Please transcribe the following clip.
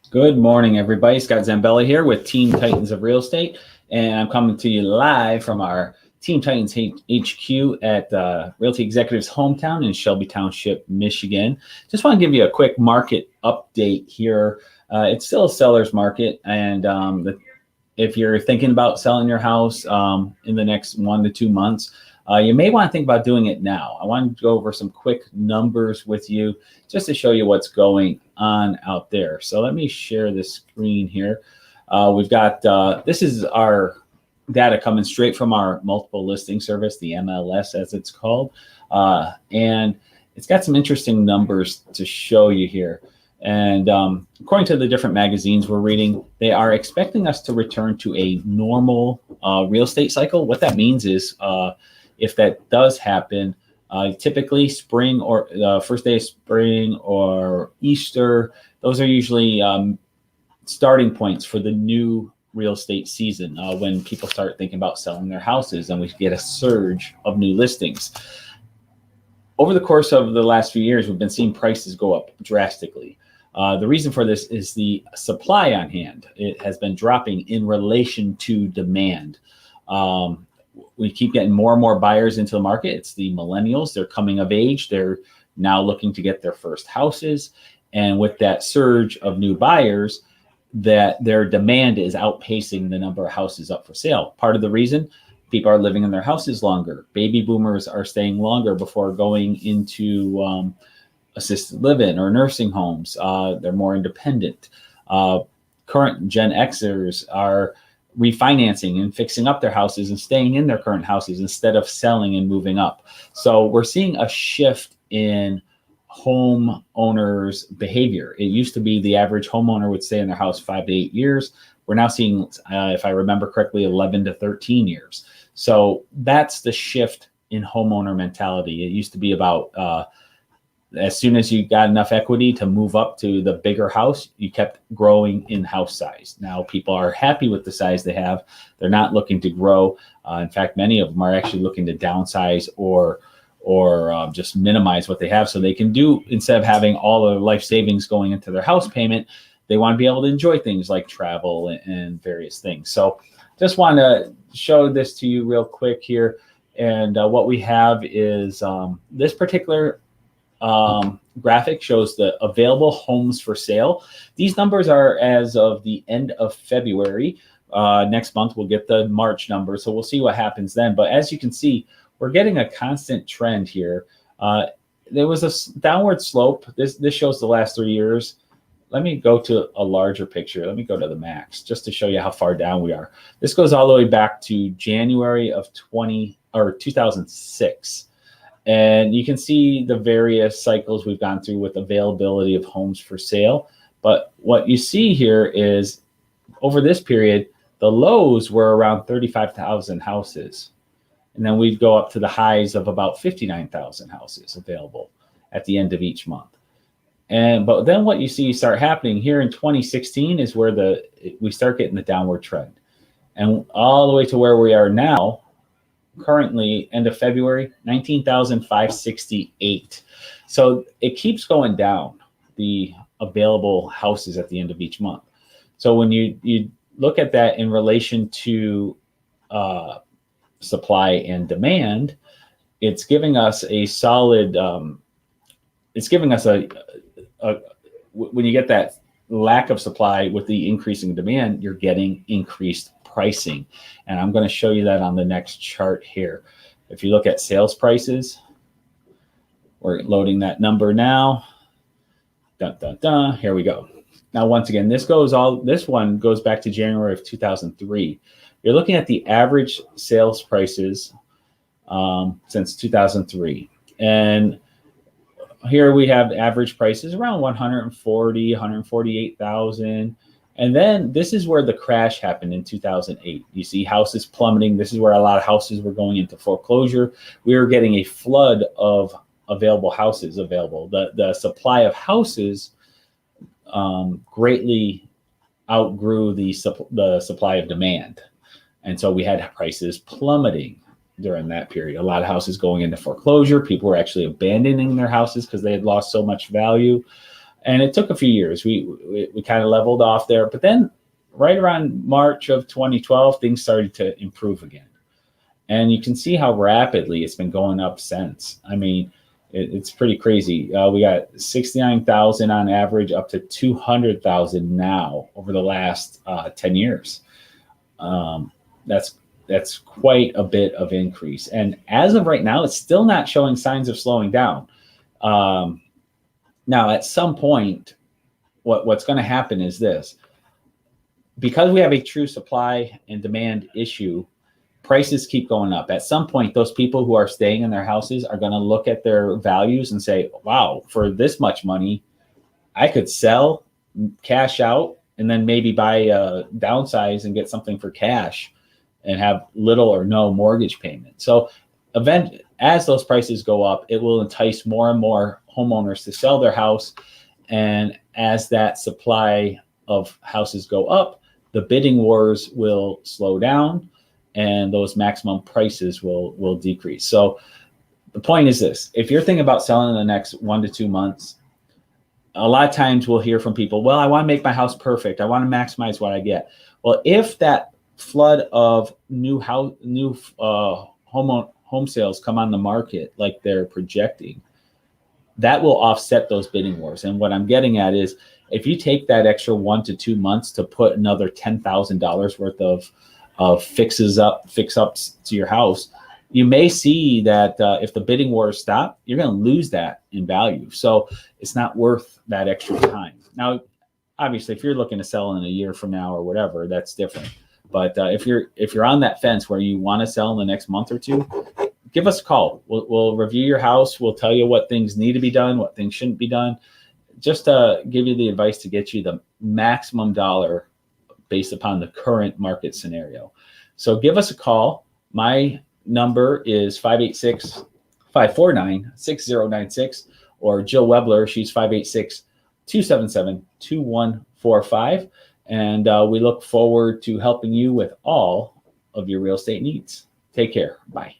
Good morning, everybody. Scott Zambelli here with Team Titans of Real Estate, and I'm coming to you live from our Team Titans HQ at Realty Executives hometown in Shelby Township, Michigan. Just want to give you a quick market update here. It's still a seller's market, and if you're thinking about selling your house in the next 1 to 2 months, you may want to think about doing it now. I want to go over some quick numbers with you just to show you what's going on out there. So let me share this screen here. We've got, this is our data coming straight from our multiple listing service, the MLS as it's called. And it's got some interesting numbers to show you here. And according to the different magazines we're reading, they are expecting us to return to a normal real estate cycle. What that means is if that does happen, typically spring or first day of spring or Easter, those are usually starting points for the new real estate season when people start thinking about selling their houses and we get a surge of new listings. Over the course of the last few years, we've been seeing prices go up drastically. The reason for this is the supply on hand. It has been dropping in relation to demand. We keep getting more and more buyers into the market. It's the millennials. They're coming of age. They're now looking to get their first houses. And with that surge of new buyers, that their demand is outpacing the number of houses up for sale. Part of the reason, people are living in their houses longer. Baby boomers are staying longer before going into assisted living or nursing homes. They're more independent. Current Gen Xers are refinancing and fixing up their houses and staying in their current houses instead of selling and moving up. So we're seeing a shift in homeowners' behavior. It used to be the average homeowner would stay in their house 5 to 8 years. We're now seeing, if I remember correctly, 11 to 13 years. So that's the shift in homeowner mentality. It used to be about as soon as you got enough equity to move up to the bigger house, you kept growing in house size. Now people are happy with the size they have. They're not looking to grow. In fact, many of them are actually looking to downsize or just minimize what they have so they can do, instead of having all their life savings going into their house payment, they want to be able to enjoy things like travel and various things. So just want to show this to you real quick here. And what we have is this particular graphic shows the available homes for sale. These numbers are as of the end of February. Next month we'll get the March numbers, so we'll see what happens then. But as you can see, we're getting a constant trend here. There was a downward slope. This shows the last 3 years. Let me go to a larger picture. Let me go to the max just to show you how far down we are. This goes all the way back to January of 2006. And you can see the various cycles we've gone through with availability of homes for sale. But what you see here is over this period, the lows were around 35,000 houses. And then we'd go up to the highs of about 59,000 houses available at the end of each month. But then what you see start happening here in 2016 is where we start getting the downward trend. And all the way to where we are now, currently end of February, 19,568. So it keeps going down, the available houses at the end of each month. So when you look at that in relation to supply and demand, it's giving us a solid, it's giving us when you get that lack of supply with the increasing demand, you're getting increased pricing. And I'm going to show you that on the next chart here. If you look at sales prices, we're loading that number now. Dun, dun, dun. Here we go. Now, once again, this one goes back to January of 2003. You're looking at the average sales prices since 2003. And here we have average prices around 140, 148,000. And then this is where the crash happened in 2008. You see houses plummeting. This is where a lot of houses were going into foreclosure. We were getting a flood of available houses available. The supply of houses greatly outgrew the supply of demand. And so we had prices plummeting during that period. A lot of houses going into foreclosure. People were actually abandoning their houses because they had lost so much value. And it took a few years. We kind of leveled off there. But then right around March of 2012, things started to improve again. And you can see how rapidly it's been going up since. I mean, it's pretty crazy. We got 69,000 on average up to 200,000 now over the last 10 years. That's quite a bit of increase. And as of right now, it's still not showing signs of slowing down. Now, at some point, what's going to happen is this. Because we have a true supply and demand issue, prices keep going up. At some point, those people who are staying in their houses are going to look at their values and say, wow, for this much money, I could sell, cash out, and then maybe buy downsize and get something for cash and have little or no mortgage payment. So as those prices go up, it will entice more and more homeowners to sell their house. And as that supply of houses go up, the bidding wars will slow down and those maximum prices will decrease. So the point is this: if you're thinking about selling in the next 1 to 2 months, a lot of times we'll hear from people, well, I want to make my house perfect. I want to maximize what I get. Well, if that flood of new home sales come on the market like they're projecting, that will offset those bidding wars. And what I'm getting at is, if you take that extra 1 to 2 months to put another $10,000 worth of fix-ups to your house, you may see that if the bidding wars stop, you're going to lose that in value. So it's not worth that extra time. Now, obviously, if you're looking to sell in a year from now or whatever, that's different. But if you're on that fence where you want to sell in the next month or two, give us a call. We'll review your house. We'll tell you what things need to be done, what things shouldn't be done. Just give you the advice to get you the maximum dollar based upon the current market scenario. So give us a call. My number is 586-549-6096, or Jill Webler, she's 586-277-2145. And we look forward to helping you with all of your real estate needs. Take care. Bye.